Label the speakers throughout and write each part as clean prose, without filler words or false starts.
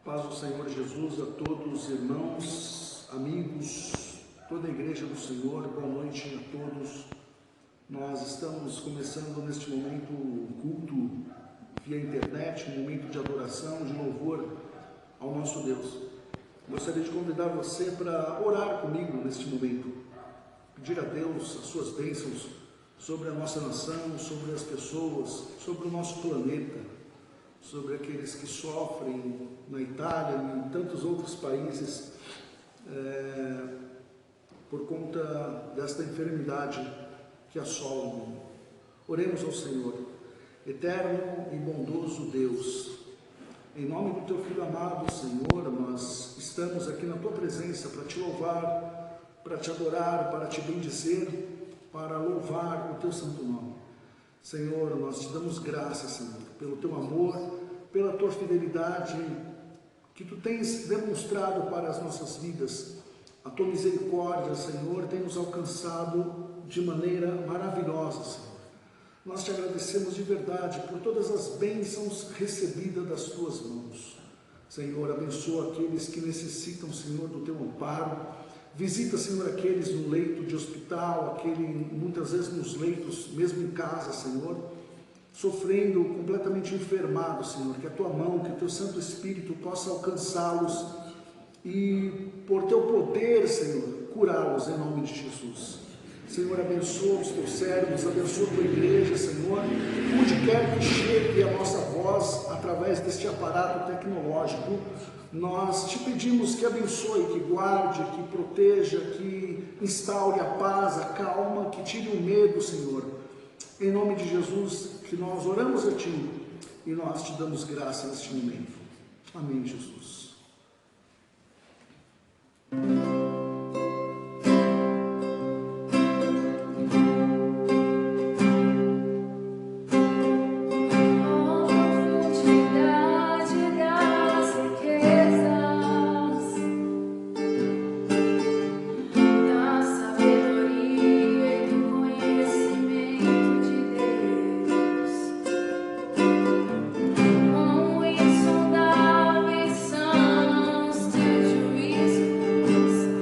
Speaker 1: Paz do Senhor Jesus a todos, irmãos, amigos, toda a igreja do Senhor, boa noite a todos. Nós estamos começando neste momento um culto via internet, um momento de adoração, de louvor ao nosso Deus. Gostaria de convidar você para orar comigo neste momento, pedir a Deus as suas bênçãos sobre a nossa nação, sobre as pessoas, sobre o nosso planeta, sobre aqueles que sofrem na Itália e em tantos outros países por conta desta enfermidade que assola o mundo. Oremos ao Senhor. Eterno e bondoso Deus, em nome do Teu Filho amado, Senhor, nós estamos aqui na Tua presença para Te louvar, para Te adorar, para Te bendizer, para louvar o Teu santo nome. Senhor, nós Te damos graças, Senhor, pelo Teu amor, pela Tua fidelidade que Tu tens demonstrado para as nossas vidas. A Tua misericórdia, Senhor, tem nos alcançado de maneira maravilhosa, Senhor. Nós Te agradecemos de verdade por todas as bênçãos recebidas das Tuas mãos. Senhor, abençoa aqueles que necessitam, Senhor, do Teu amparo. Visita, Senhor, aqueles no leito de hospital, muitas vezes nos leitos, mesmo em casa, Senhor, sofrendo, completamente enfermados, Senhor. Que a Tua mão, que o Teu Santo Espírito possa alcançá-los e, por Teu poder, Senhor, curá-los em nome de Jesus. Senhor, abençoa os Teus servos, abençoa a Tua igreja, Senhor, onde quer que chegue a nossa voz através deste aparato tecnológico, nós Te pedimos que abençoe, que guarde, que proteja, que instaure a paz, a calma, que tire o medo, Senhor. Em nome de Jesus, que nós oramos a Ti e nós Te damos graça neste momento. Amém, Jesus.
Speaker 2: Insondáveis são os teus juízos.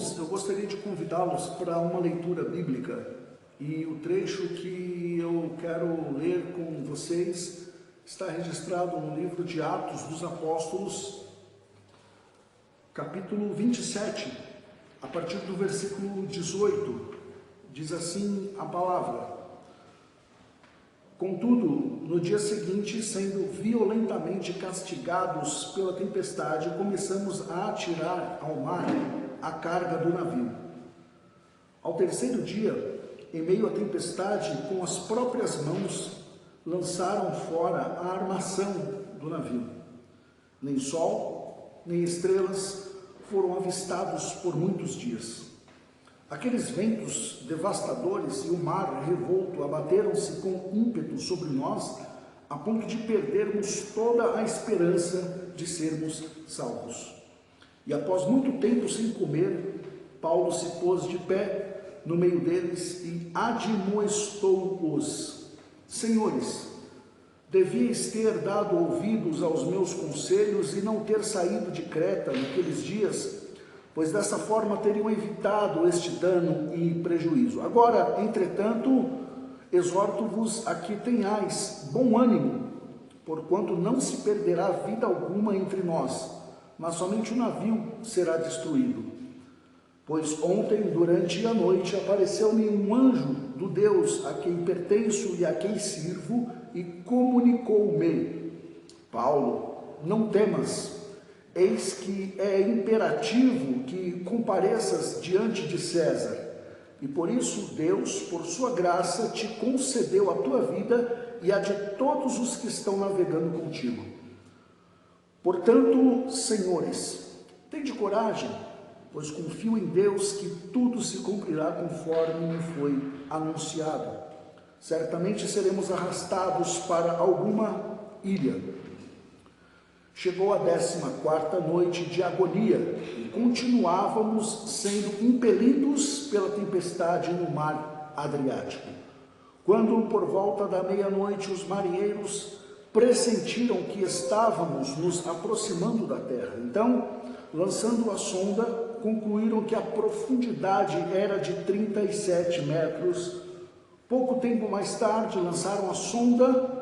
Speaker 1: irmãos, eu gostaria de convidá-los para uma leitura bíblica, e o trecho que eu quero ler com vocês está registrado no livro de Atos dos Apóstolos, capítulo 27, a partir do versículo 18, diz assim a palavra: Contudo, no dia seguinte, sendo violentamente castigados pela tempestade, começamos a atirar ao mar a carga do navio. Ao terceiro dia, em meio à tempestade, com as próprias mãos, lançaram fora a armação do navio. Nem sol, nem estrelas foram avistados por muitos dias. Aqueles ventos devastadores e o mar revolto abateram-se com ímpeto sobre nós, a ponto de perdermos toda a esperança de sermos salvos. E após muito tempo sem comer, Paulo se pôs de pé no meio deles e admoestou-os: Senhores, devíeis ter dado ouvidos aos meus conselhos e não ter saído de Creta naqueles dias, pois dessa forma teriam evitado este dano e prejuízo. Agora, entretanto, exorto-vos a que tenhais bom ânimo, porquanto não se perderá vida alguma entre nós, mas somente o navio será destruído. Pois ontem, durante a noite, apareceu-me um anjo do Deus a quem pertenço e a quem sirvo, e comunicou-me: Paulo, não temas. Eis que é imperativo que compareças diante de César, e por isso Deus, por sua graça, te concedeu a tua vida e a de todos os que estão navegando contigo. Portanto, senhores, tende coragem, pois confio em Deus que tudo se cumprirá conforme me foi anunciado. Certamente seremos arrastados para alguma ilha. Chegou a 14ª noite de agonia e continuávamos sendo impelidos pela tempestade no mar Adriático, quando por volta da meia-noite os marinheiros pressentiram que estávamos nos aproximando da terra. Então, lançando a sonda, concluíram que a profundidade era de 37 metros. Pouco tempo mais tarde, lançaram a sonda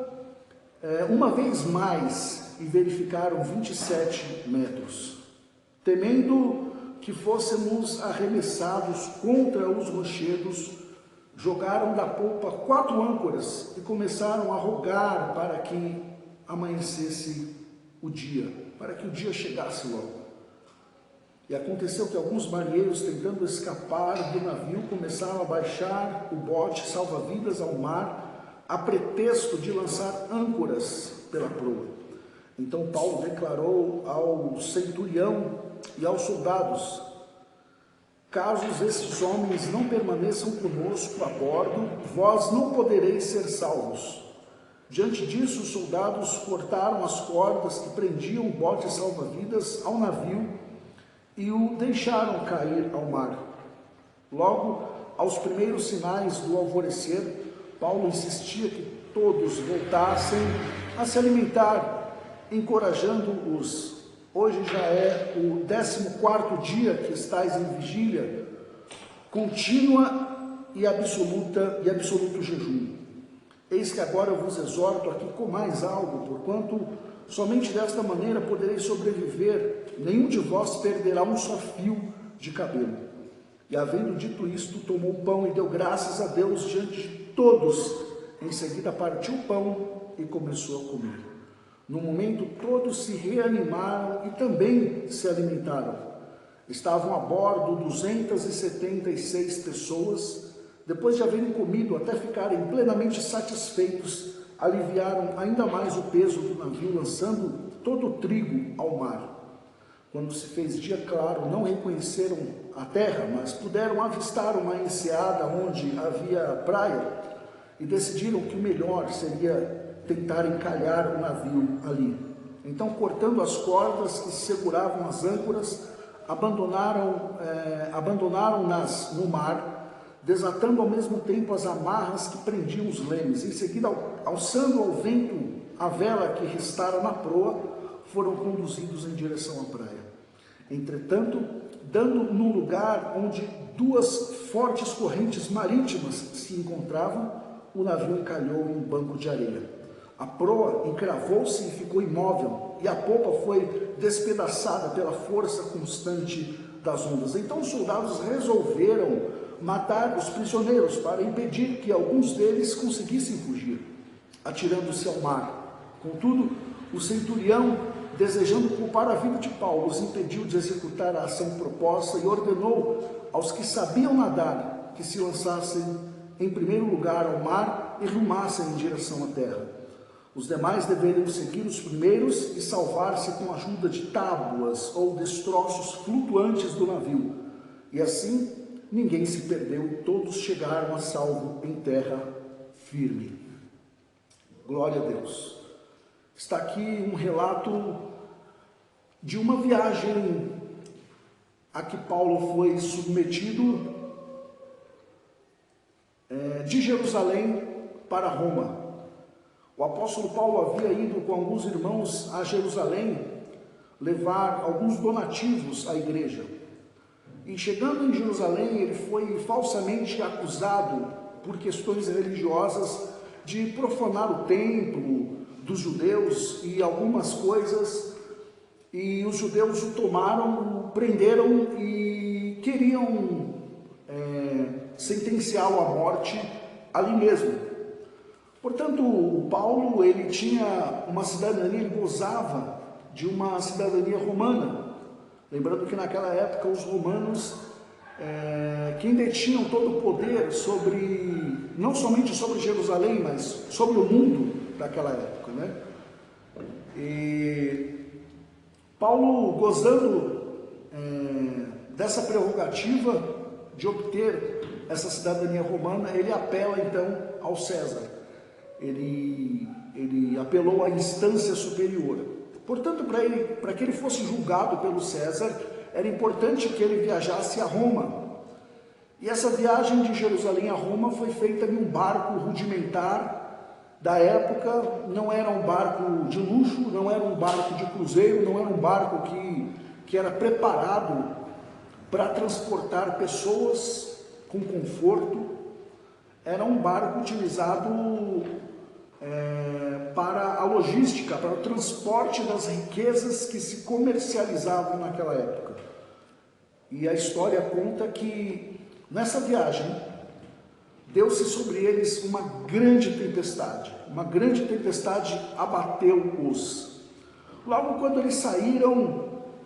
Speaker 1: uma vez mais e verificaram 27 metros. Temendo que fôssemos arremessados contra os rochedos, jogaram da polpa 4 âncoras e começaram a rogar para que amanhecesse o dia, para que o dia chegasse logo. E aconteceu que alguns marinheiros, tentando escapar do navio, começaram a baixar o bote salva-vidas ao mar, a pretexto de lançar âncoras pela proa. Então Paulo declarou ao centurião e aos soldados: caso esses homens não permaneçam conosco a bordo, vós não podereis ser salvos. Diante disso, os soldados cortaram as cordas que prendiam o bote salva-vidas ao navio e o deixaram cair ao mar. Logo, aos primeiros sinais do alvorecer, Paulo insistia que todos voltassem a se alimentar, encorajando-os. Hoje já é o 14º dia que estáis em vigília contínua e absoluto jejum. Eis que agora eu vos exorto a que comais algo, porquanto somente desta maneira podereis sobreviver. Nenhum de vós perderá um só fio de cabelo. E havendo dito isto, tomou o pão e deu graças a Deus diante de todos. Em seguida partiu o pão e começou a comer. No momento, todos se reanimaram e também se alimentaram. Estavam a bordo 276 pessoas. Depois de haverem comido até ficarem plenamente satisfeitos, aliviaram ainda mais o peso do navio, lançando todo o trigo ao mar. Quando se fez dia claro, não reconheceram a terra, mas puderam avistar uma enseada onde havia praia e decidiram que o melhor seria tentar encalhar o navio ali. Então, cortando as cordas que seguravam as âncoras, abandonaram-nas no mar, desatando ao mesmo tempo as amarras que prendiam os lemes. Em seguida, alçando ao vento a vela que restara na proa, foram conduzidos em direção à praia. Entretanto, dando num lugar onde duas fortes correntes marítimas se encontravam, o navio encalhou em um banco de areia. A proa encravou-se e ficou imóvel, e a popa foi despedaçada pela força constante das ondas. Então os soldados resolveram matar os prisioneiros para impedir que alguns deles conseguissem fugir, atirando-se ao mar. Contudo, o centurião, desejando poupar a vida de Paulo, os impediu de executar a ação proposta e ordenou aos que sabiam nadar que se lançassem em primeiro lugar ao mar e rumassem em direção à terra. Os demais deveriam seguir os primeiros e salvar-se com a ajuda de tábuas ou destroços flutuantes do navio. E assim, ninguém se perdeu, todos chegaram a salvo em terra firme. Glória a Deus. Está aqui um relato de uma viagem a que Paulo foi submetido de Jerusalém para Roma. O apóstolo Paulo havia ido com alguns irmãos a Jerusalém levar alguns donativos à igreja. E chegando em Jerusalém, ele foi falsamente acusado por questões religiosas de profanar o templo dos judeus e algumas coisas, e os judeus o tomaram, o prenderam e queriam sentenciá-lo à morte ali mesmo. Portanto, o Paulo, ele tinha uma cidadania, ele gozava de uma cidadania romana. Lembrando que naquela época os romanos, quem detinham todo o poder sobre, não somente sobre Jerusalém, mas sobre o mundo daquela época, né? E Paulo, gozando dessa prerrogativa de obter essa cidadania romana, ele apela então ao César. Ele apelou à instância superior. Portanto, para que ele fosse julgado pelo César, era importante que ele viajasse a Roma. E essa viagem de Jerusalém a Roma foi feita em um barco rudimentar da época. Não era um barco de luxo, não era um barco de cruzeiro, não era um barco que era preparado para transportar pessoas com conforto. Era um barco utilizado para a logística, para o transporte das riquezas que se comercializavam naquela época. E a história conta que nessa viagem deu-se sobre eles uma grande tempestade. Uma grande tempestade abateu-os. Logo quando eles saíram,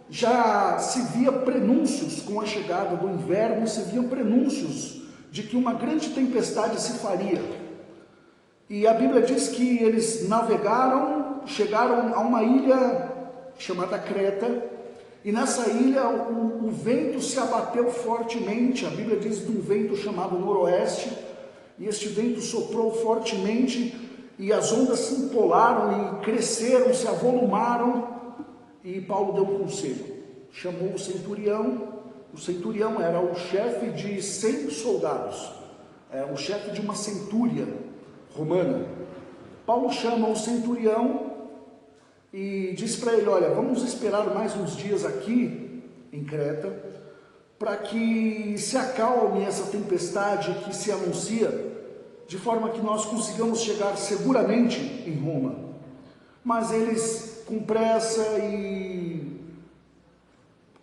Speaker 1: já se via prenúncios com a chegada do inverno, se viam prenúncios de que uma grande tempestade se faria. E a Bíblia diz que eles navegaram, chegaram a uma ilha chamada Creta, e nessa ilha o vento se abateu fortemente. A Bíblia diz de um vento chamado noroeste, e este vento soprou fortemente, e as ondas se empolaram e cresceram, se avolumaram, e Paulo deu um conselho. Chamou o centurião era o chefe de 100 soldados, o chefe de uma centúria romana. Paulo chama o centurião e diz para ele: olha, vamos esperar mais uns dias aqui em Creta, para que se acalme essa tempestade que se anuncia, de forma que nós consigamos chegar seguramente em Roma. Mas eles, com pressa e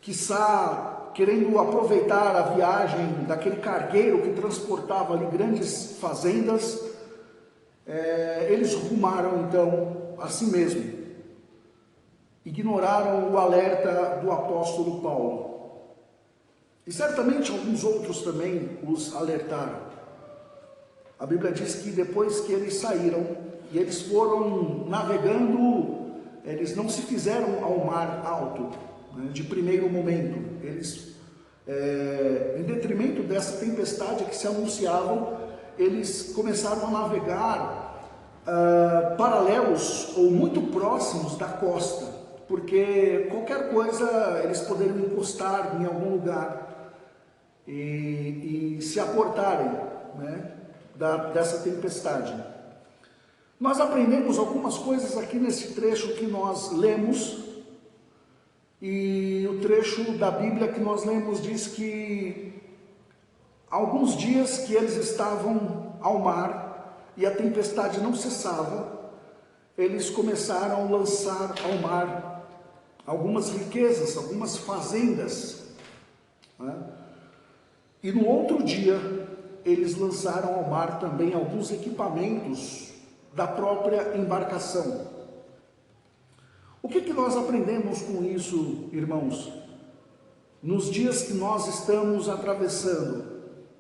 Speaker 1: quiçá querendo aproveitar a viagem daquele cargueiro que transportava ali grandes fazendas, eles rumaram então assim mesmo. Ignoraram o alerta do apóstolo Paulo. E certamente alguns outros também os alertaram. A Bíblia diz que depois que eles saíram e eles foram navegando, eles não se fizeram ao mar alto, né, de primeiro momento. Eles, em detrimento dessa tempestade que se anunciavam, eles começaram a navegar paralelos ou muito próximos da costa, porque qualquer coisa eles poderiam encostar em algum lugar e se aportarem, né, dessa tempestade. Nós aprendemos algumas coisas aqui nesse trecho que nós lemos, E o trecho da Bíblia que nós lemos diz que alguns dias que eles estavam ao mar e a tempestade não cessava, eles começaram a lançar ao mar algumas riquezas, algumas fazendas, né? E no outro dia, eles lançaram ao mar também alguns equipamentos da própria embarcação. O que nós aprendemos com isso, irmãos? Nos dias que nós estamos atravessando,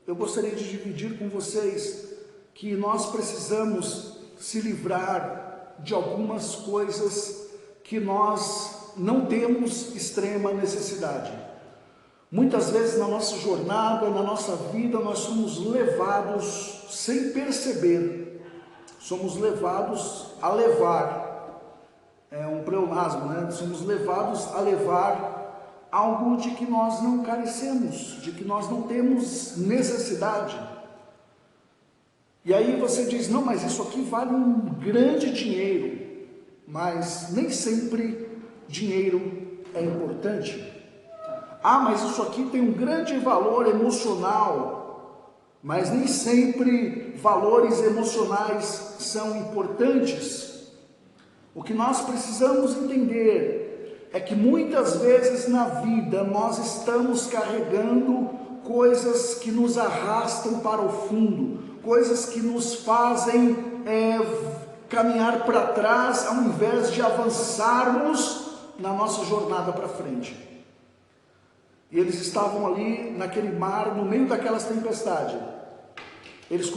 Speaker 1: eu gostaria de dividir com vocês que nós precisamos se livrar de algumas coisas que nós não temos extrema necessidade. Muitas vezes na nossa jornada, na nossa vida, nós somos levados sem perceber, somos levados a levar, é um pleonasmo, né? Somos levados a levar algo de que nós não carecemos, de que nós não temos necessidade. E aí você diz, não, mas isso aqui vale um grande dinheiro, mas nem sempre dinheiro é importante. Ah, mas isso aqui tem um grande valor emocional, mas nem sempre valores emocionais são importantes. O que nós precisamos entender é que muitas vezes na vida nós estamos carregando coisas que nos arrastam para o fundo, coisas que nos fazem caminhar para trás ao invés de avançarmos na nossa jornada para frente. E eles estavam ali naquele mar, no meio daquelas tempestades. Eles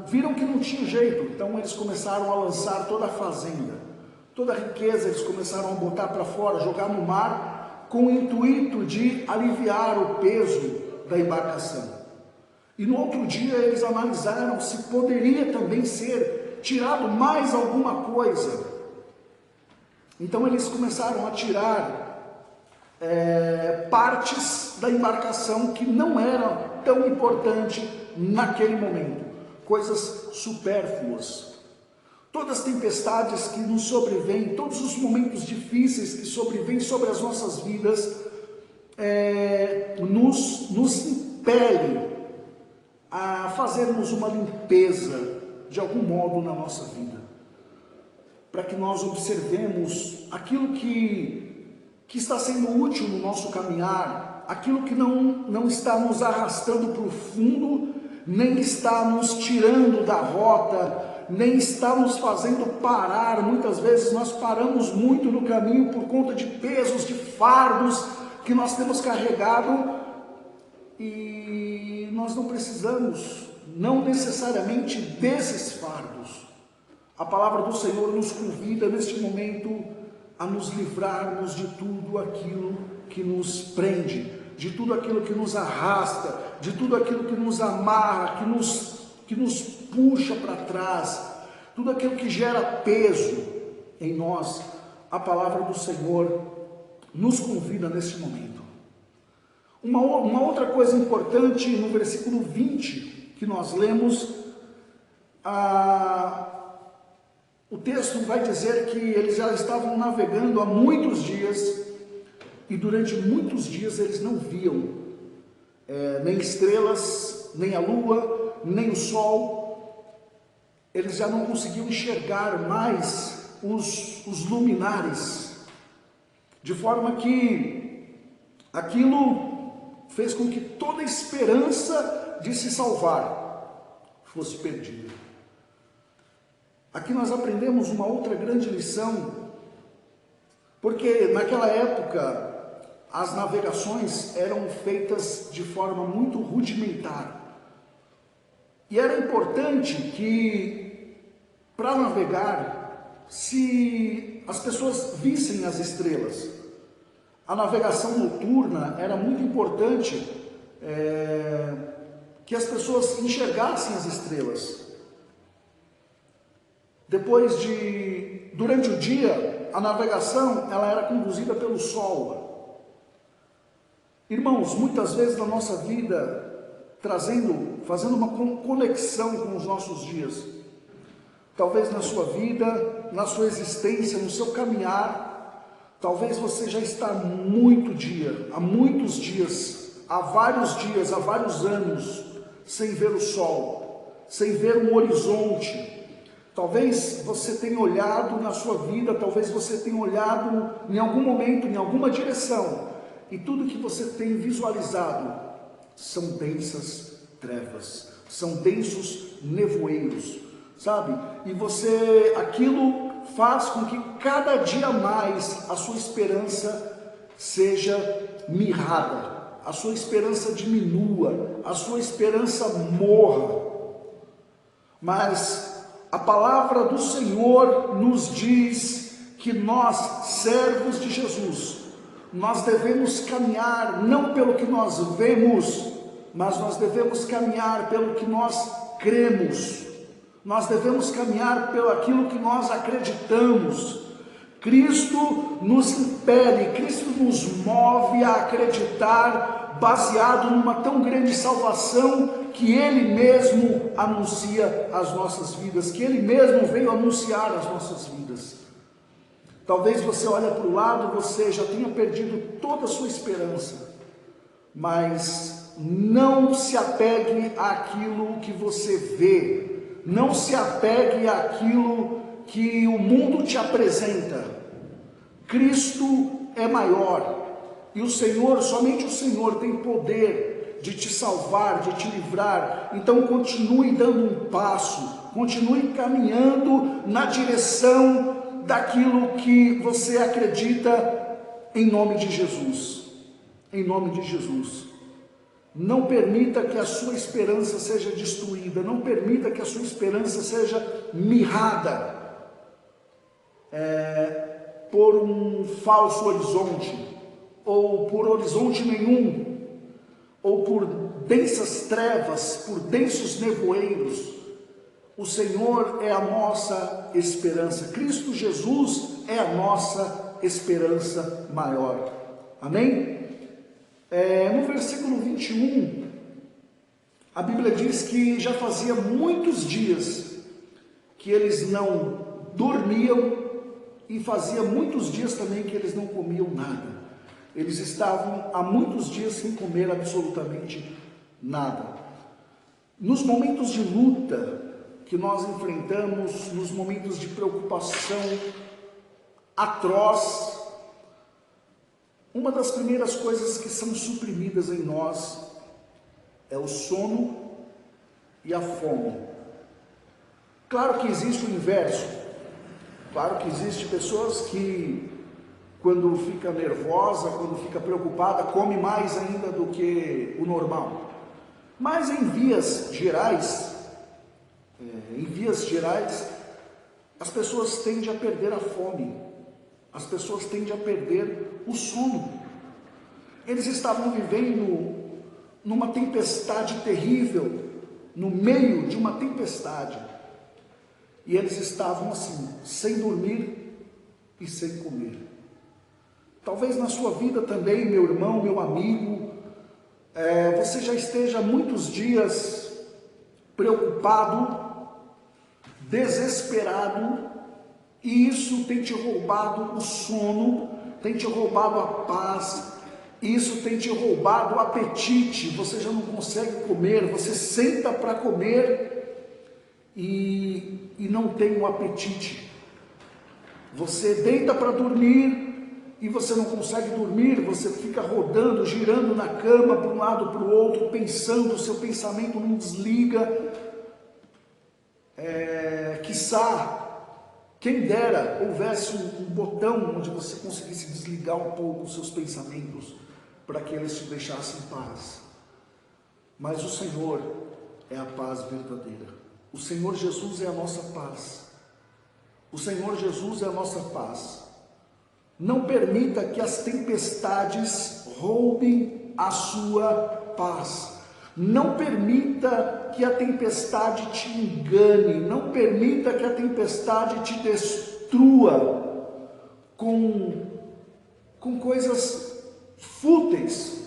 Speaker 1: viram que não tinha jeito, então eles começaram a lançar toda a fazenda, toda a riqueza, eles começaram a botar para fora, jogar no mar, com o intuito de aliviar o peso da embarcação. E no outro dia eles analisaram se poderia também ser tirado mais alguma coisa. Então eles começaram a tirar partes da embarcação que não eram tão importantes naquele momento, coisas supérfluas. Todas as tempestades que nos sobrevêm, todos os momentos difíceis que sobrevêm sobre as nossas vidas, nos impele a fazermos uma limpeza de algum modo na nossa vida, para que nós observemos aquilo que está sendo útil no nosso caminhar, aquilo que não está nos arrastando para o fundo, nem está nos tirando da rota, nem está nos fazendo parar. Muitas vezes nós paramos muito no caminho por conta de pesos, de fardos que nós temos carregado, e nós não precisamos, não necessariamente desses fardos. A palavra do Senhor nos convida neste momento a nos livrarmos de tudo aquilo que nos prende, de tudo aquilo que nos arrasta, de tudo aquilo que nos amarra, que nos puxa para trás, tudo aquilo que gera peso em nós. A palavra do Senhor nos convida neste momento. Uma outra coisa importante no versículo 20 que nós lemos, o texto vai dizer que eles já estavam navegando há muitos dias, e durante muitos dias eles não viam nem estrelas, nem a lua, nem o sol. Eles já não conseguiam enxergar mais os luminares, de forma que aquilo fez com que toda a esperança de se salvar fosse perdida. Aqui nós aprendemos uma outra grande lição, porque naquela época as navegações eram feitas de forma muito rudimentar. E era importante que, para navegar, se as pessoas vissem as estrelas. A navegação noturna era muito importante que as pessoas enxergassem as estrelas. Durante o dia, a navegação ela era conduzida pelo sol. Irmãos, muitas vezes na nossa vida, fazendo uma conexão com os nossos dias, talvez na sua vida, na sua existência, no seu caminhar, Talvez você já está há muito dia, há muitos dias, há vários anos, sem ver o sol, sem ver um horizonte. Talvez você tenha olhado na sua vida, talvez você tenha olhado em algum momento, em alguma direção, e tudo que você tem visualizado são densas trevas, são densos nevoeiros, sabe? E aquilo faz com que cada dia mais a sua esperança seja mirrada, a sua esperança diminua, a sua esperança morra. Mas a palavra do Senhor nos diz que nós, servos de Jesus, nós devemos caminhar não pelo que nós vemos, mas nós devemos caminhar pelo que nós cremos. Nós devemos caminhar pelo aquilo que nós acreditamos. Cristo nos impele, Cristo nos move a acreditar, baseado numa tão grande salvação que Ele mesmo anuncia as nossas vidas, que Ele mesmo veio anunciar as nossas vidas. Talvez você olhe para o lado, você já tenha perdido toda a sua esperança, mas não se apegue àquilo que você vê, não se apegue àquilo que o mundo te apresenta. Cristo é maior, e o Senhor, somente o Senhor tem poder de te salvar, de te livrar. Então continue dando um passo, continue caminhando na direção daquilo que você acredita, em nome de Jesus. Em nome de Jesus. Não permita que a sua esperança seja destruída, não permita que a sua esperança seja mirrada por um falso horizonte, ou por horizonte nenhum, ou por densas trevas, por densos nevoeiros. O Senhor é a nossa esperança, Cristo Jesus é a nossa esperança maior. Amém? No versículo 21, a Bíblia diz que já fazia muitos dias que eles não dormiam, e fazia muitos dias também que eles não comiam nada. Eles estavam há muitos dias sem comer absolutamente nada. Nos momentos de luta que nós enfrentamos, nos momentos de preocupação atroz, uma das primeiras coisas que são suprimidas em nós é o sono e a fome. Claro que existe o inverso. Claro que existe pessoas que, quando fica nervosa, quando fica preocupada, come mais ainda do que o normal. Mas em vias gerais, as pessoas tendem a perder a fome, as pessoas tendem a perder o sono. Eles estavam vivendo numa tempestade terrível, no meio de uma tempestade, e eles estavam assim, sem dormir e sem comer. Talvez na sua vida também, meu irmão, meu amigo, você já esteja há muitos dias preocupado, desesperado, e isso tem te roubado o sono, tem te roubado a paz, isso tem te roubado o apetite. Você já não consegue comer, você senta para comer e não tem o apetite. Você deita para dormir e você não consegue dormir, você fica rodando, girando na cama para um lado para o outro, pensando, o seu pensamento não desliga. Quiçá, quem dera houvesse um botão onde você conseguisse desligar um pouco os seus pensamentos, para que eles te deixassem em paz. Mas o Senhor é a paz verdadeira. O Senhor Jesus é a nossa paz. O Senhor Jesus é a nossa paz. Não permita que as tempestades roubem a sua paz. Não permita que a tempestade te engane. Não permita que a tempestade te destrua com coisas fúteis.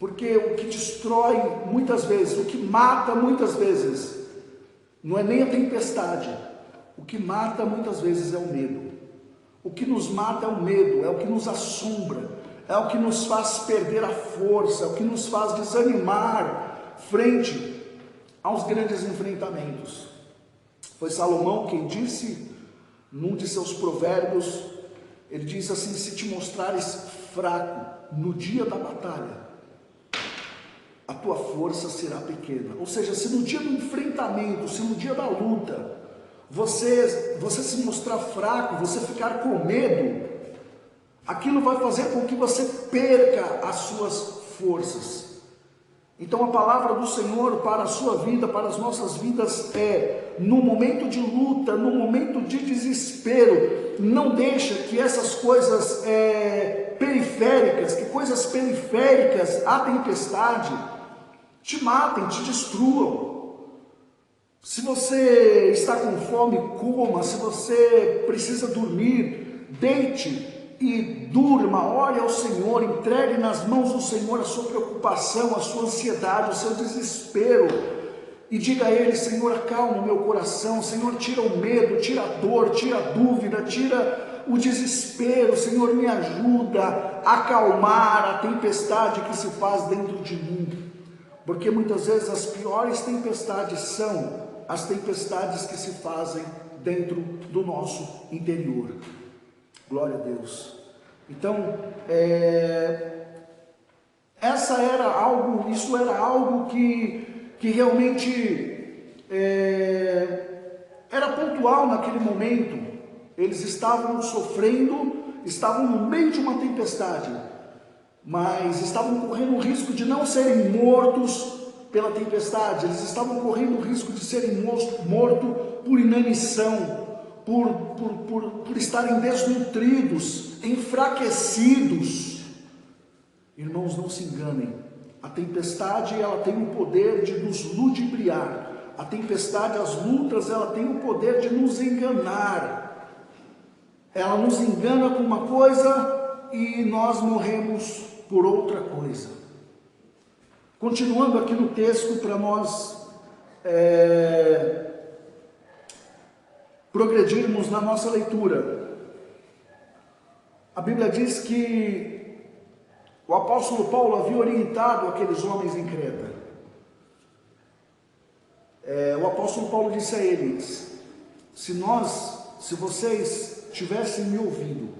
Speaker 1: Porque o que destrói muitas vezes, o que mata muitas vezes, não é nem a tempestade. O que mata muitas vezes é o medo. O que nos mata é o medo, é o que nos assombra, é o que nos faz perder a força, é o que nos faz desanimar frente aos grandes enfrentamentos. Foi Salomão quem disse, num de seus provérbios, ele diz assim: se te mostrares fraco no dia da batalha, a tua força será pequena. Ou seja, se no dia do enfrentamento, se no dia da luta, você se mostrar fraco, você ficar com medo, aquilo vai fazer com que você perca as suas forças. Então a palavra do Senhor para a sua vida, para as nossas vidas é: no momento de luta, no momento de desespero, não deixa que essas coisas periféricas, que coisas periféricas à tempestade te matem, te destruam. Se você está com fome, coma. Se você precisa dormir, deite e durma, ore ao Senhor, entregue nas mãos do Senhor a sua preocupação, a sua ansiedade, o seu desespero, e diga a Ele: Senhor, acalma o meu coração, Senhor, tira o medo, tira a dor, tira a dúvida, tira o desespero, Senhor, me ajuda a acalmar a tempestade que se faz dentro de mim, porque muitas vezes as piores tempestades são as tempestades que se fazem dentro do nosso interior. Glória a Deus. Então, isso era algo que realmente era pontual naquele momento. Eles estavam sofrendo, estavam no meio de uma tempestade, mas estavam correndo o risco de não serem mortos pela tempestade. Eles estavam correndo o risco de serem mortos por inanição, por estarem desnutridos, enfraquecidos. Irmãos, não se enganem. A tempestade, ela tem o poder de nos ludibriar. A tempestade, as lutas, ela tem o poder de nos enganar. Ela nos engana com uma coisa e nós morremos por outra coisa. Continuando aqui no texto, para nós progredirmos na nossa leitura, a Bíblia diz que o apóstolo Paulo havia orientado aqueles homens em Creta. O apóstolo Paulo disse a eles: se vocês tivessem me ouvido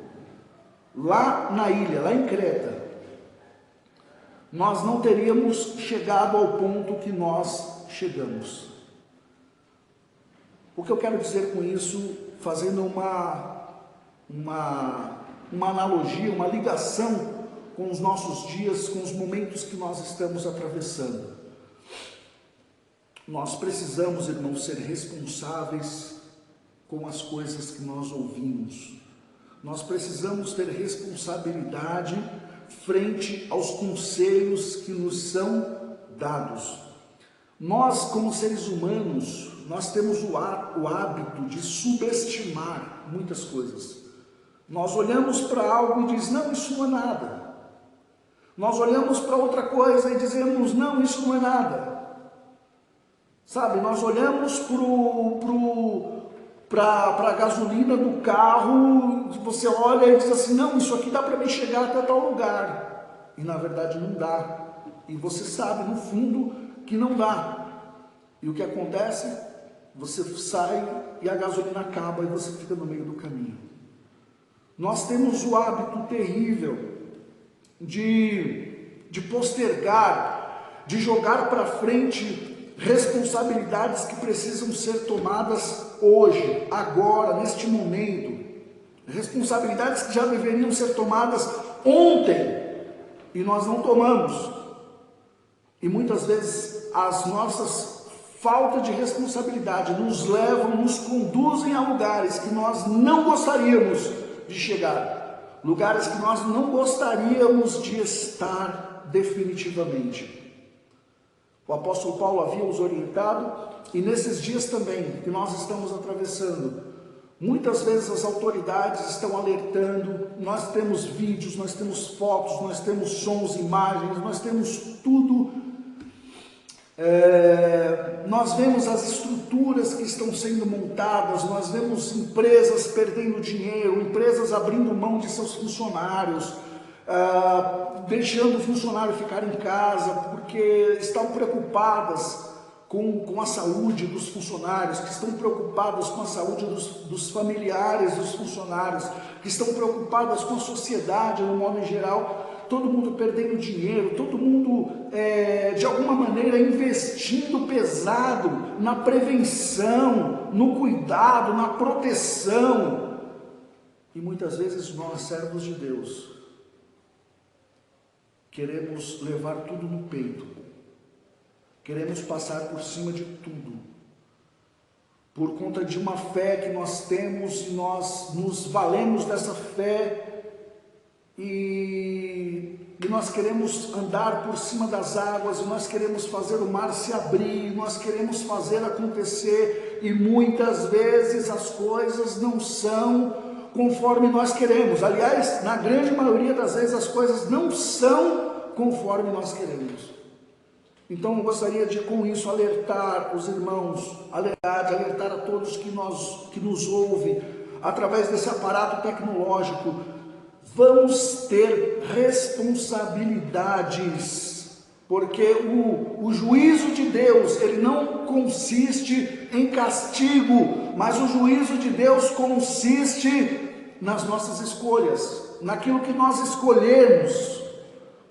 Speaker 1: lá na ilha, lá em Creta, nós não teríamos chegado ao ponto que nós chegamos. O que eu quero dizer com isso, fazendo uma analogia, uma ligação com os nossos dias, com os momentos que nós estamos atravessando. Nós precisamos, irmãos, ser responsáveis com as coisas que nós ouvimos. Nós precisamos ter responsabilidade frente aos conselhos que nos são dados. Nós, como seres humanos, nós temos o hábito de subestimar muitas coisas. Nós olhamos para algo e dizemos: não, isso não é nada. Nós olhamos para outra coisa e dizemos: não, isso não é nada. Sabe, nós olhamos para a gasolina do carro, você olha e diz assim: não, isso aqui dá para me chegar até tal lugar. E na verdade não dá. E você sabe no fundo que não dá. E o que acontece? Você sai e a gasolina acaba e você fica no meio do caminho. Nós temos o hábito terrível de postergar, de jogar para frente responsabilidades que precisam ser tomadas hoje, agora, neste momento. Responsabilidades que já deveriam ser tomadas ontem e nós não tomamos. E muitas vezes as nossas falta de responsabilidade nos levam, nos conduzem a lugares que nós não gostaríamos de chegar, lugares que nós não gostaríamos de estar definitivamente. O apóstolo Paulo havia os orientado, e nesses dias também que nós estamos atravessando, muitas vezes as autoridades estão alertando. Nós temos vídeos, nós temos fotos, nós temos sons, imagens, nós temos tudo Nós vemos as estruturas que estão sendo montadas, nós vemos empresas perdendo dinheiro, empresas abrindo mão de seus funcionários, deixando o funcionário ficar em casa, porque estão preocupadas com a saúde dos funcionários, que estão preocupadas com a saúde dos familiares dos funcionários, que estão preocupadas com a sociedade no modo geral. Todo mundo perdendo dinheiro, todo mundo de alguma maneira investindo pesado na prevenção, no cuidado, na proteção. E muitas vezes nós, servos de Deus, queremos levar tudo no peito, queremos passar por cima de tudo, por conta de uma fé que nós temos e nós nos valemos dessa fé. E nós queremos andar por cima das águas, e nós queremos fazer o mar se abrir, nós queremos fazer acontecer, e muitas vezes as coisas não são conforme nós queremos. Aliás, na grande maioria das vezes as coisas não são conforme nós queremos. Então eu gostaria de com isso alertar os irmãos, alertar a todos que nos ouvem através desse aparato tecnológico. Vamos ter responsabilidades, porque o juízo de Deus, ele não consiste em castigo, mas o juízo de Deus consiste nas nossas escolhas, naquilo que nós escolhemos.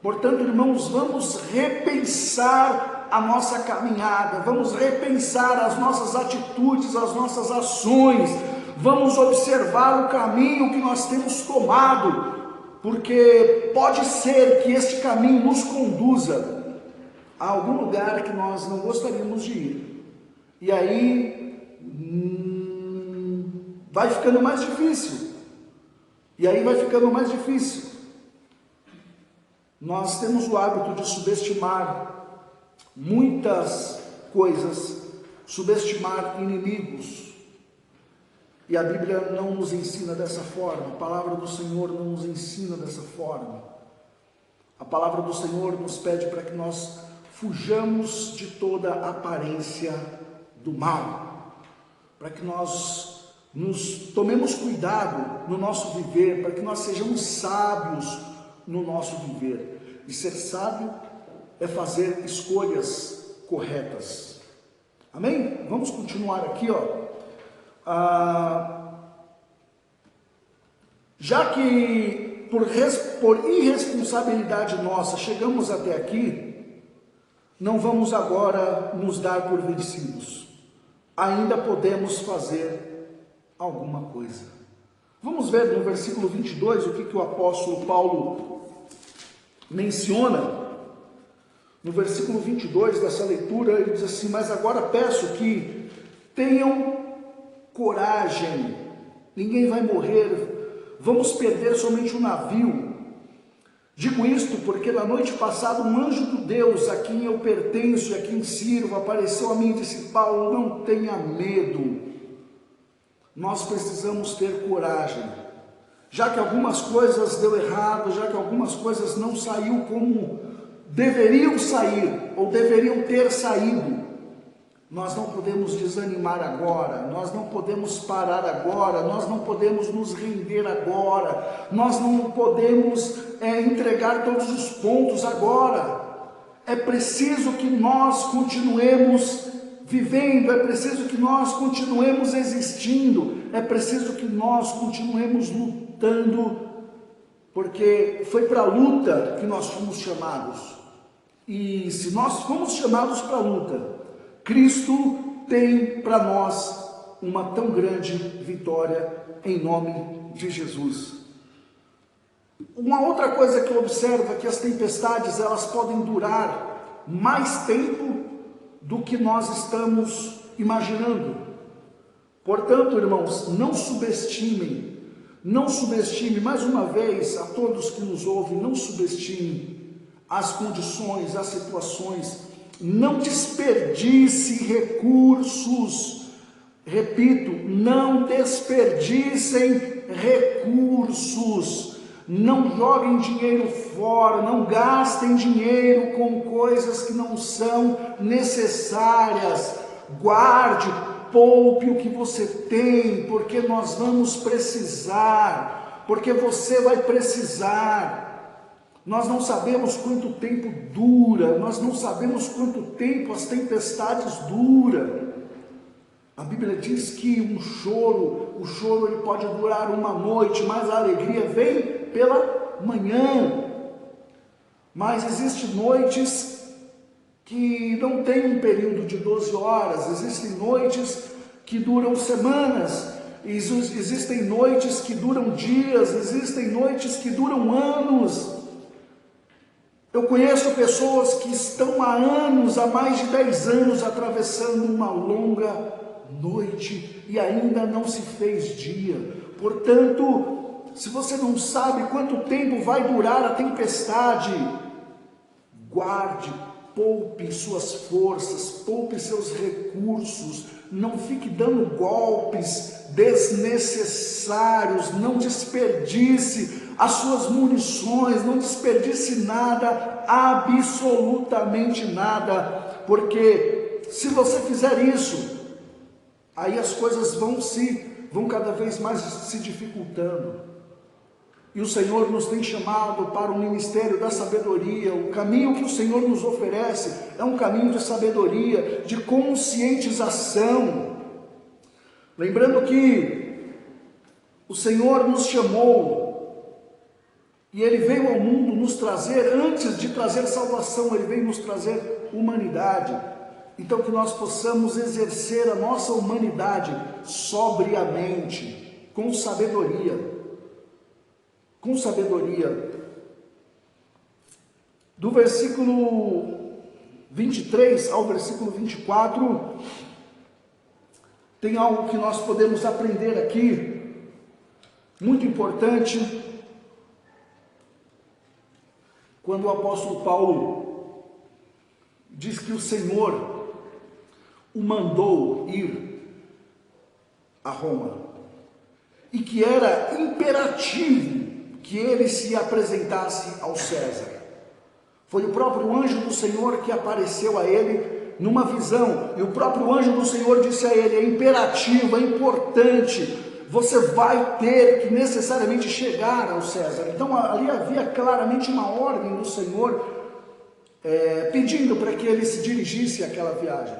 Speaker 1: Portanto, irmãos, vamos repensar a nossa caminhada, vamos repensar as nossas atitudes, as nossas ações, vamos observar o caminho que nós temos tomado, porque pode ser que este caminho nos conduza a algum lugar que nós não gostaríamos de ir. E aí vai ficando mais difícil. Nós temos o hábito de subestimar muitas coisas, subestimar inimigos. E a Bíblia não nos ensina dessa forma, a palavra do Senhor não nos ensina dessa forma. A palavra do Senhor nos pede para que nós fujamos de toda aparência do mal, para que nós tomemos cuidado no nosso viver, para que nós sejamos sábios no nosso viver. E ser sábio é fazer escolhas corretas. Amém? Vamos continuar aqui, já que por irresponsabilidade nossa chegamos até aqui, não vamos agora nos dar por vencidos. Ainda podemos fazer alguma coisa. Vamos ver no versículo 22 o que o apóstolo Paulo menciona. No versículo 22 dessa leitura, ele diz assim: mas agora peço que tenham coragem, ninguém vai morrer, vamos perder somente o navio. Digo isto porque na noite passada um anjo do Deus a quem eu pertenço e a quem sirvo apareceu a mim e disse: Paulo, não tenha medo. Nós precisamos ter coragem, já que algumas coisas deu errado, já que algumas coisas não saiu como deveriam sair ou deveriam ter saído. Nós não podemos desanimar agora, nós não podemos parar agora, nós não podemos nos render agora, nós não podemos entregar todos os pontos agora. É preciso que nós continuemos vivendo, é preciso que nós continuemos existindo, é preciso que nós continuemos lutando, porque foi para a luta que nós fomos chamados. E se nós fomos chamados para a luta, Cristo tem para nós uma tão grande vitória em nome de Jesus. Uma outra coisa que eu observo é que as tempestades, elas podem durar mais tempo do que nós estamos imaginando. Portanto, irmãos, não subestimem, mais uma vez, a todos que nos ouvem, não subestimem as condições, as situações. Não desperdice recursos, repito, não desperdicem recursos, Não joguem dinheiro fora, não gastem dinheiro com coisas que não são necessárias. Guarde, poupe o que você tem, porque nós vamos precisar, porque você vai precisar. Nós não sabemos quanto tempo dura, nós não sabemos quanto tempo as tempestades duram. A Bíblia diz que o choro ele pode durar uma noite, mas a alegria vem pela manhã. Mas existem noites que não tem um período de 12 horas, existem noites que duram semanas, existem noites que duram dias, existem noites que duram anos. Eu conheço pessoas que estão há anos, há mais de 10 anos, atravessando uma longa noite e ainda não se fez dia. Portanto, se você não sabe quanto tempo vai durar a tempestade, guarde, poupe suas forças, poupe seus recursos, não fique dando golpes desnecessários, não desperdice as suas munições, não desperdice nada, absolutamente nada, porque se você fizer isso, aí as coisas vão cada vez mais se dificultando. E o Senhor nos tem chamado para o ministério da sabedoria. O caminho que o Senhor nos oferece é um caminho de sabedoria, de conscientização. Lembrando que o Senhor nos chamou e Ele veio ao mundo nos trazer, antes de trazer salvação, Ele veio nos trazer humanidade. Então que nós possamos exercer a nossa humanidade sobriamente, com sabedoria. Com sabedoria. Do versículo 23 ao versículo 24, tem algo que nós podemos aprender aqui, muito importante, quando o apóstolo Paulo diz que o Senhor o mandou ir a Roma, e que era imperativo que ele se apresentasse ao César. Foi o próprio anjo do Senhor que apareceu a ele numa visão, e o próprio anjo do Senhor disse a ele: é imperativo, é importante, você vai ter que necessariamente chegar ao César. Então ali havia claramente uma ordem do Senhor, pedindo para que ele se dirigisse àquela viagem.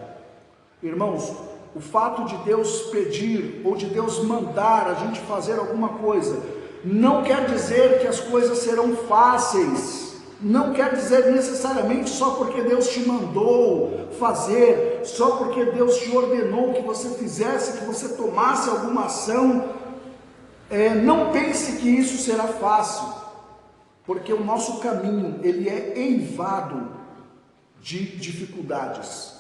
Speaker 1: Irmãos, o fato de Deus pedir, ou de Deus mandar a gente fazer alguma coisa, não quer dizer que as coisas serão fáceis, não quer dizer necessariamente só porque Deus te mandou fazer, só porque Deus te ordenou que você fizesse, que você tomasse alguma ação, não pense que isso será fácil, porque o nosso caminho, ele é eivado de dificuldades.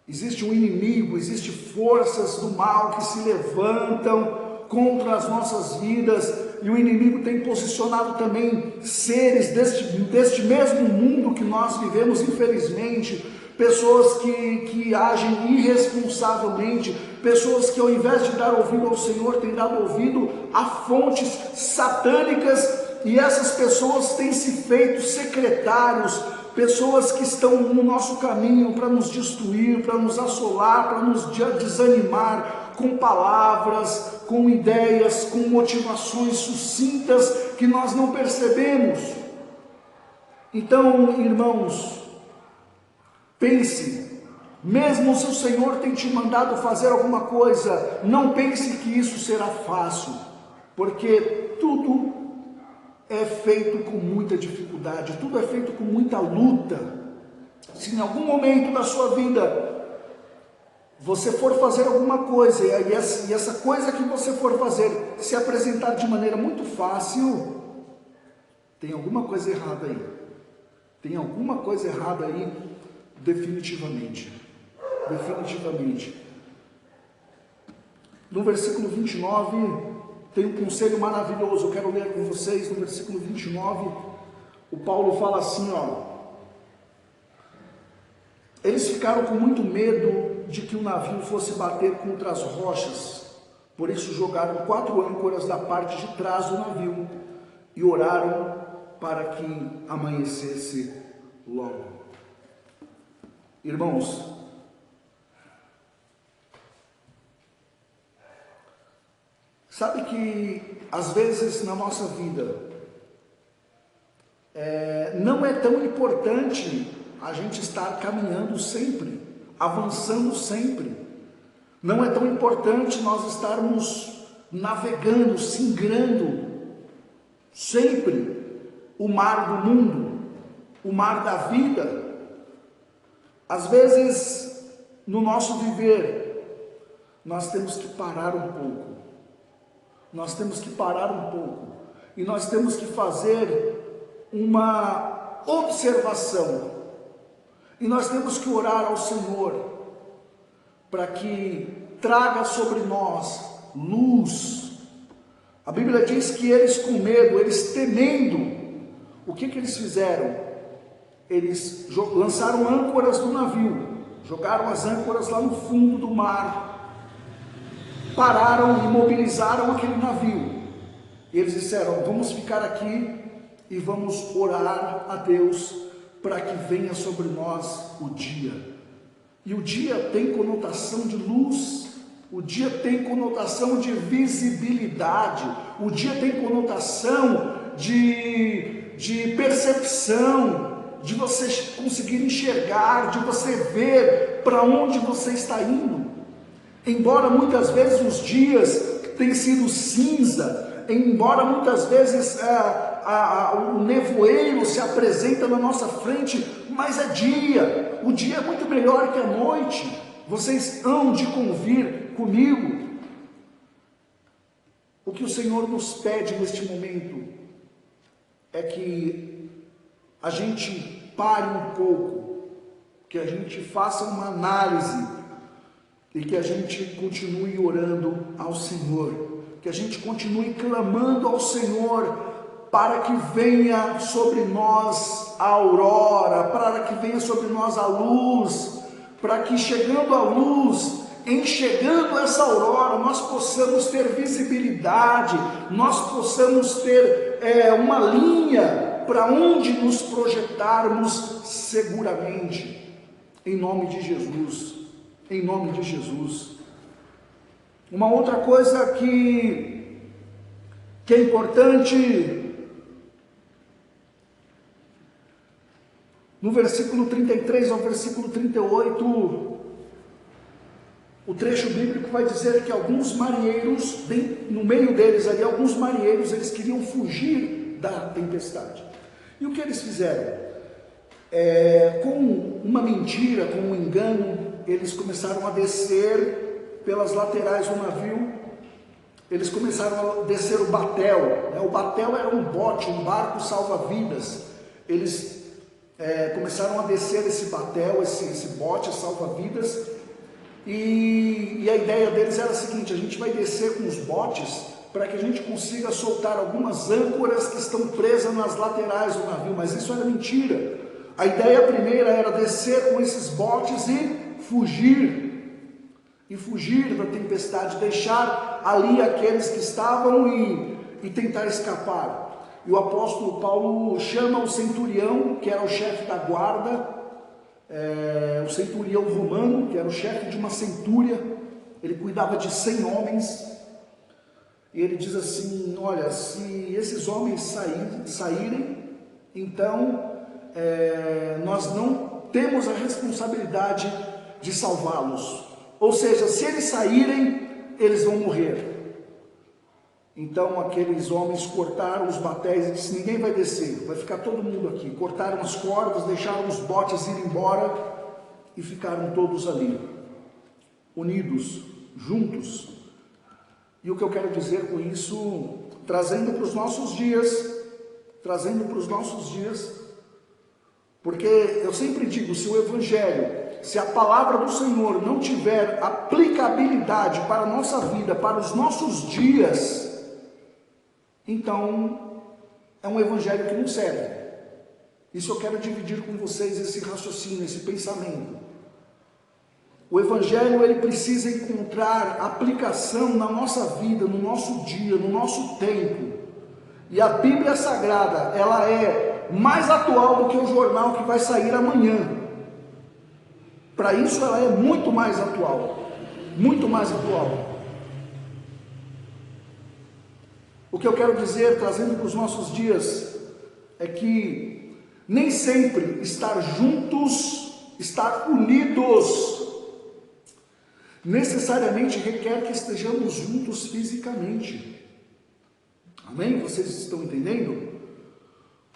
Speaker 1: Existe um inimigo, existem forças do mal que se levantam contra as nossas vidas, e o inimigo tem posicionado também seres deste mesmo mundo que nós vivemos, infelizmente, pessoas que agem irresponsavelmente, pessoas que ao invés de dar ouvido ao Senhor, têm dado ouvido a fontes satânicas, e essas pessoas têm se feito secretários, pessoas que estão no nosso caminho para nos destruir, para nos assolar, para nos desanimar, com palavras, com ideias, com motivações sucintas que nós não percebemos. Então, irmãos, pense, mesmo se o Senhor tem te mandado fazer alguma coisa, não pense que isso será fácil, porque tudo é feito com muita dificuldade, tudo é feito com muita luta. Se em algum momento da sua vida você for fazer alguma coisa, e essa coisa que você for fazer se apresentar de maneira muito fácil, tem alguma coisa errada aí. Tem alguma coisa errada aí, definitivamente. Definitivamente. No versículo 29, tem um conselho maravilhoso, eu quero ler com vocês. No versículo 29, o Paulo fala assim, eles ficaram com muito medo de que o navio fosse bater contra as rochas, por isso jogaram 4 âncoras da parte de trás do navio, e oraram para que amanhecesse logo. Irmãos, sabe que às vezes na nossa vida não é tão importante a gente estar caminhando sempre, avançando sempre. Não é tão importante nós estarmos navegando, singrando sempre o mar do mundo, o mar da vida. Às vezes, no nosso viver, nós temos que parar um pouco. Nós temos que parar um pouco. E nós temos que fazer uma observação. E nós temos que orar ao Senhor para que traga sobre nós luz. A Bíblia diz que eles com medo, eles temendo, o que eles fizeram? Eles lançaram âncoras do navio, jogaram as âncoras lá no fundo do mar, pararam, imobilizaram aquele navio. E eles disseram: vamos ficar aqui e vamos orar a Deus para que venha sobre nós o dia. E o dia tem conotação de luz, o dia tem conotação de visibilidade, o dia tem conotação de percepção, de você conseguir enxergar, de você ver para onde você está indo. Embora muitas vezes os dias tenham sido cinza, embora muitas vezes o nevoeiro se apresenta na nossa frente, mas é dia. O dia é muito melhor que a noite. Vocês hão de convir comigo. O que o Senhor nos pede neste momento é que a gente pare um pouco, que a gente faça uma análise e que a gente continue orando ao Senhor, que a gente continue clamando ao Senhor para que venha sobre nós a aurora, para que venha sobre nós a luz, para que chegando a luz, enxergando essa aurora, nós possamos ter visibilidade, nós possamos ter uma linha para onde nos projetarmos seguramente, em nome de Jesus, em nome de Jesus. Uma outra coisa que é importante, no versículo 33 ao versículo 38, o trecho bíblico vai dizer que alguns marinheiros, no meio deles ali, alguns marinheiros, eles queriam fugir da tempestade. E o que eles fizeram? Com uma mentira, com um engano, eles começaram a descer pelas laterais do navio, eles começaram a descer o batel. O batel era um bote, um barco salva-vidas. Eles começaram a descer esse batel, esse bote salva-vidas, e a ideia deles era a seguinte: a gente vai descer com os botes para que a gente consiga soltar algumas âncoras que estão presas nas laterais do navio, mas isso era mentira. A ideia primeira era descer com esses botes e fugir da tempestade, deixar ali aqueles que estavam e tentar escapar. E o apóstolo Paulo chama o centurião, que era o chefe da guarda, o centurião romano, que era o chefe de uma centúria, ele cuidava de 100 homens, e ele diz assim: olha, se esses homens saírem, então nós não temos a responsabilidade de salvá-los, ou seja, se eles saírem, eles vão morrer. Então aqueles homens cortaram os batéis e disseram: ninguém vai descer, vai ficar todo mundo aqui. Cortaram as cordas, deixaram os botes ir embora e ficaram todos ali, unidos, juntos. E o que eu quero dizer com isso, trazendo para os nossos dias, porque eu sempre digo, se o Evangelho, se a palavra do Senhor não tiver aplicabilidade para a nossa vida, para os nossos dias, então é um Evangelho que não serve. Isso eu quero dividir com vocês, esse raciocínio, esse pensamento. O Evangelho, ele precisa encontrar aplicação na nossa vida, no nosso dia, no nosso tempo. E a Bíblia Sagrada, ela é mais atual do que o jornal que vai sair amanhã. Para isso ela é muito mais atual. Muito mais atual. O que eu quero dizer, trazendo para os nossos dias, é que nem sempre estar juntos, estar unidos, necessariamente requer que estejamos juntos fisicamente. Amém? Vocês estão entendendo?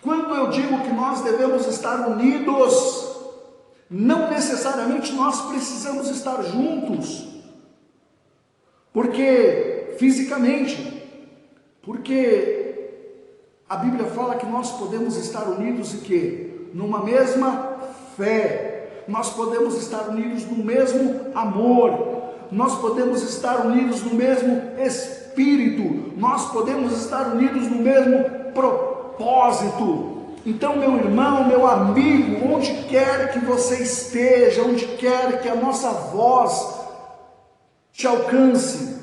Speaker 1: Quando eu digo que nós devemos estar unidos, não necessariamente nós precisamos estar juntos, porque fisicamente, porque a Bíblia fala que nós podemos estar unidos em quê? Numa mesma fé, nós podemos estar unidos no mesmo amor, nós podemos estar unidos no mesmo espírito, nós podemos estar unidos no mesmo propósito. Então, meu irmão, meu amigo, onde quer que você esteja, onde quer que a nossa voz te alcance,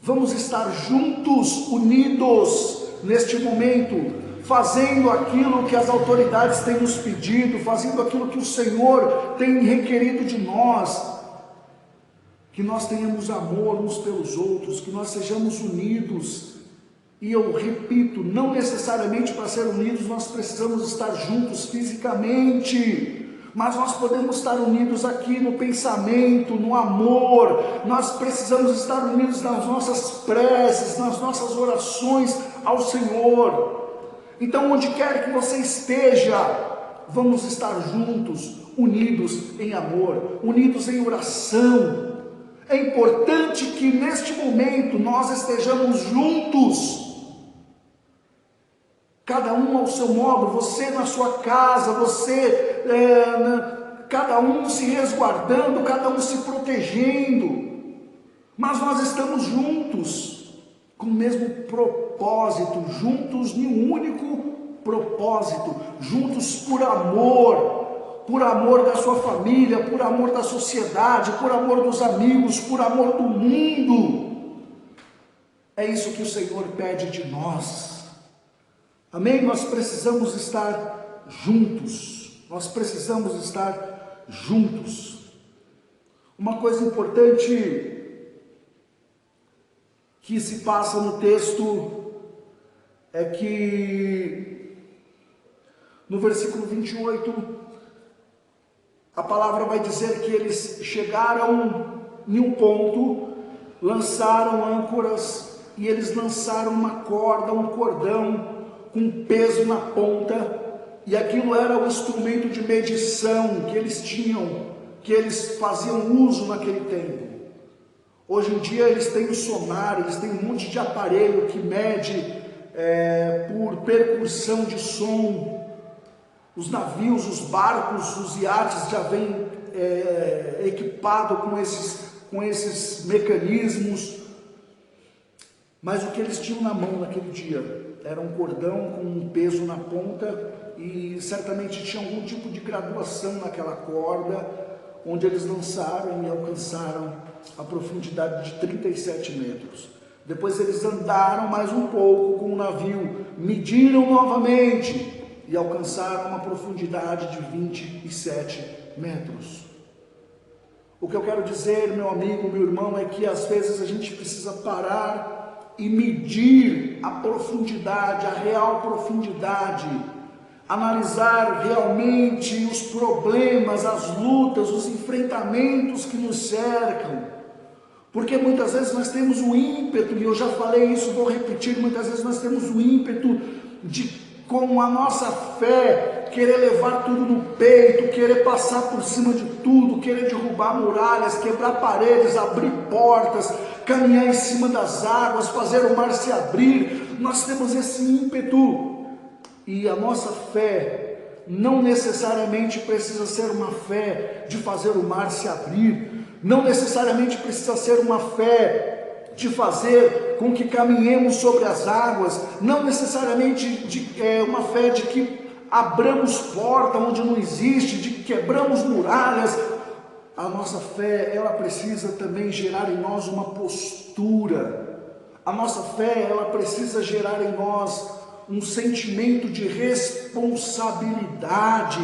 Speaker 1: vamos estar juntos, unidos neste momento, fazendo aquilo que as autoridades têm nos pedido, fazendo aquilo que o Senhor tem requerido de nós, que nós tenhamos amor uns pelos outros, que nós sejamos unidos. E eu repito, não necessariamente para ser unidos nós precisamos estar juntos fisicamente, mas nós podemos estar unidos aqui no pensamento, no amor. Nós precisamos estar unidos nas nossas preces, nas nossas orações ao Senhor. Então, onde quer que você esteja, vamos estar juntos, unidos em amor, unidos em oração. É importante que neste momento nós estejamos juntos, cada um ao seu modo, você na sua casa, você, cada um se resguardando, cada um se protegendo, mas nós estamos juntos, com o mesmo propósito, juntos em um único propósito, juntos por amor da sua família, por amor da sociedade, por amor dos amigos, por amor do mundo. É isso que o Senhor pede de nós. Amém? Nós precisamos estar juntos. Nós precisamos estar juntos. Uma coisa importante que se passa no texto é que no versículo 28, a palavra vai dizer que eles chegaram em um ponto, lançaram âncoras, e eles lançaram uma corda, um cordão, com peso na ponta, e aquilo era o instrumento de medição que eles tinham, que eles faziam uso naquele tempo. Hoje em dia eles têm o sonar, eles têm um monte de aparelho que mede por percussão de som. Os navios, os barcos, os iates já vêm equipados com esses mecanismos. Mas o que eles tinham na mão naquele dia era um cordão com um peso na ponta, e certamente tinha algum tipo de graduação naquela corda, onde eles lançaram e alcançaram a profundidade de 37 metros. Depois eles andaram mais um pouco com o navio, mediram novamente e alcançaram uma profundidade de 27 metros. O que eu quero dizer, meu amigo, meu irmão, é que às vezes a gente precisa parar e medir a profundidade, a real profundidade, analisar realmente os problemas, as lutas, os enfrentamentos que nos cercam, porque muitas vezes nós temos o ímpeto, e eu já falei isso, vou repetir, muitas vezes nós temos o ímpeto de, com a nossa fé, querer levar tudo no peito, querer passar por cima de tudo, querer derrubar muralhas, quebrar paredes, abrir portas, caminhar em cima das águas, fazer o mar se abrir. Nós temos esse ímpeto, e a nossa fé não necessariamente precisa ser uma fé de fazer o mar se abrir, não necessariamente precisa ser uma fé de fazer com que caminhemos sobre as águas, não necessariamente uma fé de que abramos porta onde não existe, de que quebramos muralhas. A nossa fé, ela precisa também gerar em nós uma postura. A nossa fé, ela precisa gerar em nós um sentimento de responsabilidade.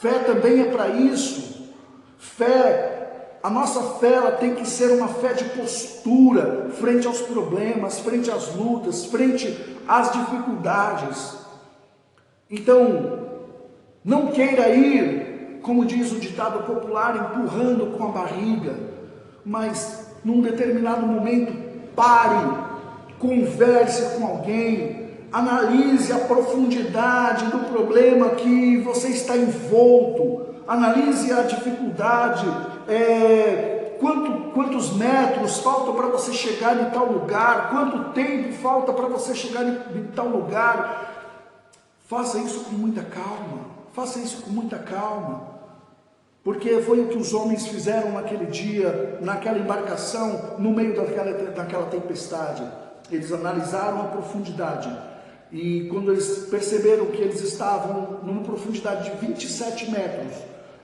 Speaker 1: Fé também é para isso. A nossa fé, ela tem que ser uma fé de postura, frente aos problemas, frente às lutas, frente às dificuldades. Então, não queira ir, como diz o ditado popular, empurrando com a barriga, mas num determinado momento, pare, converse com alguém, analise a profundidade do problema que você está envolto, analise a dificuldade, quantos metros faltam para você chegar em tal lugar, quanto tempo falta para você chegar em tal lugar. Faça isso com muita calma, porque foi o que os homens fizeram naquele dia, naquela embarcação, no meio daquela tempestade. Eles analisaram a profundidade, e quando eles perceberam que eles estavam numa profundidade de 27 metros,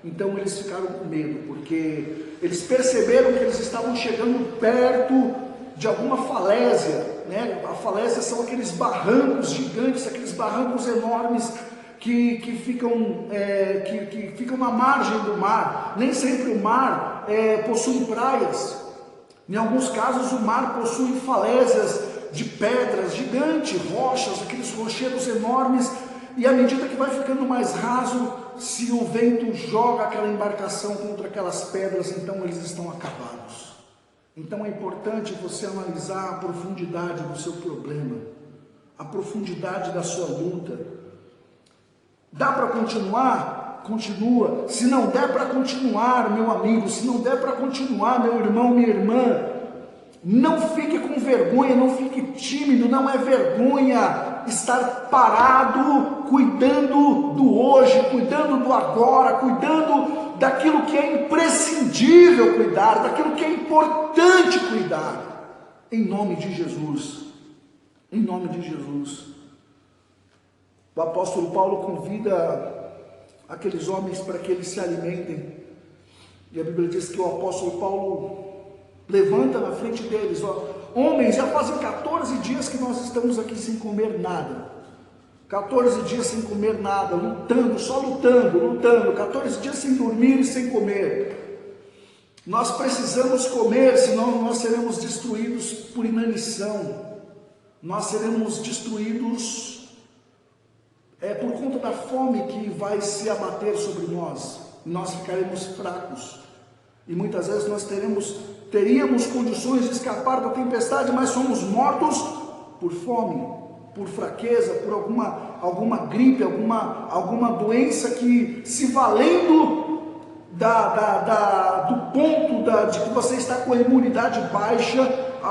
Speaker 1: então eles ficaram com medo, porque eles perceberam que eles estavam chegando perto de alguma falésia, né? A falésia são aqueles barrancos gigantes, aqueles barrancos enormes que ficam na margem do mar. Nem sempre o mar possui praias. Em alguns casos o mar possui falésias de pedras gigantes, rochas, aqueles rochedos enormes, e à medida que vai ficando mais raso, se o vento joga aquela embarcação contra aquelas pedras, então eles estão acabados. Então é importante você analisar a profundidade do seu problema, a profundidade da sua luta. Dá para continuar? Continua. Se não der para continuar, meu amigo, se não der para continuar, meu irmão, minha irmã, não fique com vergonha, não fique tímido. Não é vergonha estar parado, cuidando do hoje, cuidando do agora, cuidando daquilo que é imprescindível cuidar, daquilo que é importante cuidar, em nome de Jesus, em nome de Jesus. O apóstolo Paulo convida aqueles homens para que eles se alimentem, e a Bíblia diz que o apóstolo Paulo levanta na frente deles: homens, já fazem 14 dias que nós estamos aqui sem comer nada, 14 dias sem comer nada, lutando, só lutando, 14 dias sem dormir e sem comer. Nós precisamos comer, senão nós seremos destruídos por inanição, nós seremos destruídos por conta da fome que vai se abater sobre nós, nós ficaremos fracos, e muitas vezes nós teríamos condições de escapar da tempestade, mas somos mortos por fome, por fraqueza, por alguma gripe, alguma doença que, se valendo do ponto de que você está com a imunidade baixa,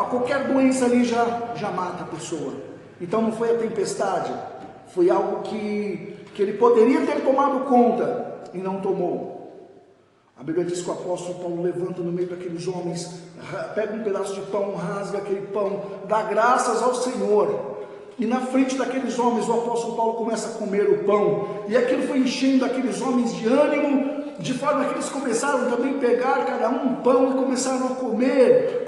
Speaker 1: qualquer doença ali já mata a pessoa. Então não foi a tempestade, foi algo que ele poderia ter tomado conta e não tomou. A Bíblia diz que o apóstolo Paulo levanta no meio daqueles homens, pega um pedaço de pão, rasga aquele pão, dá graças ao Senhor, e na frente daqueles homens o apóstolo Paulo começa a comer o pão, e aquilo foi enchendo aqueles homens de ânimo, de forma que eles começaram também a pegar cada um pão e começaram a comer,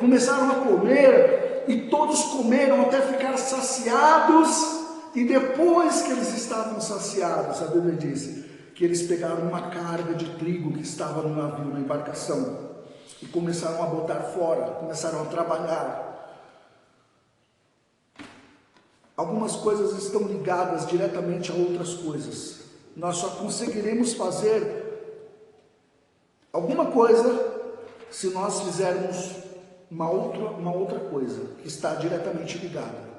Speaker 1: e todos comeram até ficar saciados. E depois que eles estavam saciados, a Bíblia diz que eles pegaram uma carga de trigo que estava no navio, na embarcação, e começaram a botar fora, começaram a trabalhar. Algumas coisas estão ligadas diretamente a outras coisas. Nós só conseguiremos fazer alguma coisa se nós fizermos uma outra coisa que está diretamente ligada.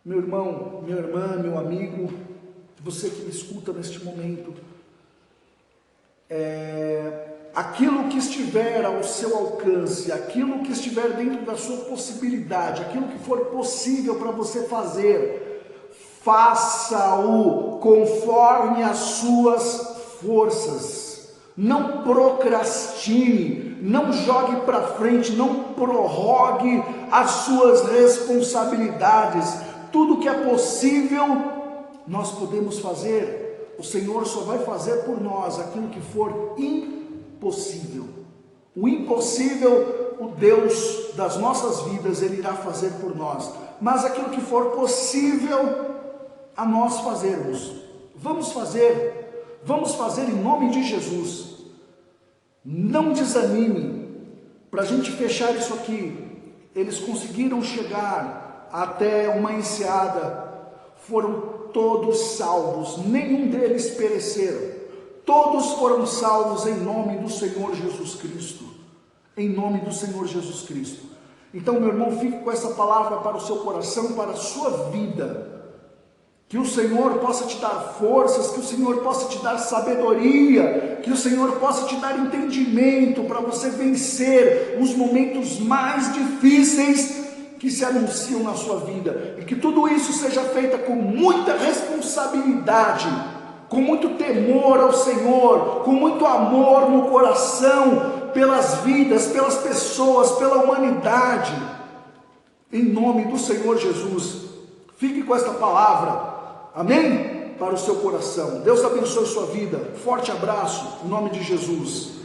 Speaker 1: Meu irmão, minha irmã, meu amigo, você que me escuta neste momento, aquilo que estiver ao seu alcance, aquilo que estiver dentro da sua possibilidade, aquilo que for possível para você fazer, faça-o conforme as suas forças. Não procrastine, não jogue para frente, não prorrogue as suas responsabilidades. Tudo que é possível, nós podemos fazer. O Senhor só vai fazer por nós aquilo que for impossível. O impossível, o Deus das nossas vidas, Ele irá fazer por nós. Mas aquilo que for possível a nós fazermos, vamos fazer em nome de Jesus. Não desanime. Para a gente fechar isso aqui, eles conseguiram chegar até uma enseada, foram todos salvos, nenhum deles pereceram, todos foram salvos em nome do Senhor Jesus Cristo, em nome do Senhor Jesus Cristo. Então, meu irmão, fique com essa palavra para o seu coração, para a sua vida, que o Senhor possa te dar forças, que o Senhor possa te dar sabedoria, que o Senhor possa te dar entendimento para você vencer os momentos mais difíceis que se anunciam na sua vida, e que tudo isso seja feito com muita responsabilidade, com muito temor ao Senhor, com muito amor no coração, pelas vidas, pelas pessoas, pela humanidade, em nome do Senhor Jesus. Fique com esta palavra, amém? Para o seu coração. Deus abençoe sua vida. Forte abraço, em nome de Jesus.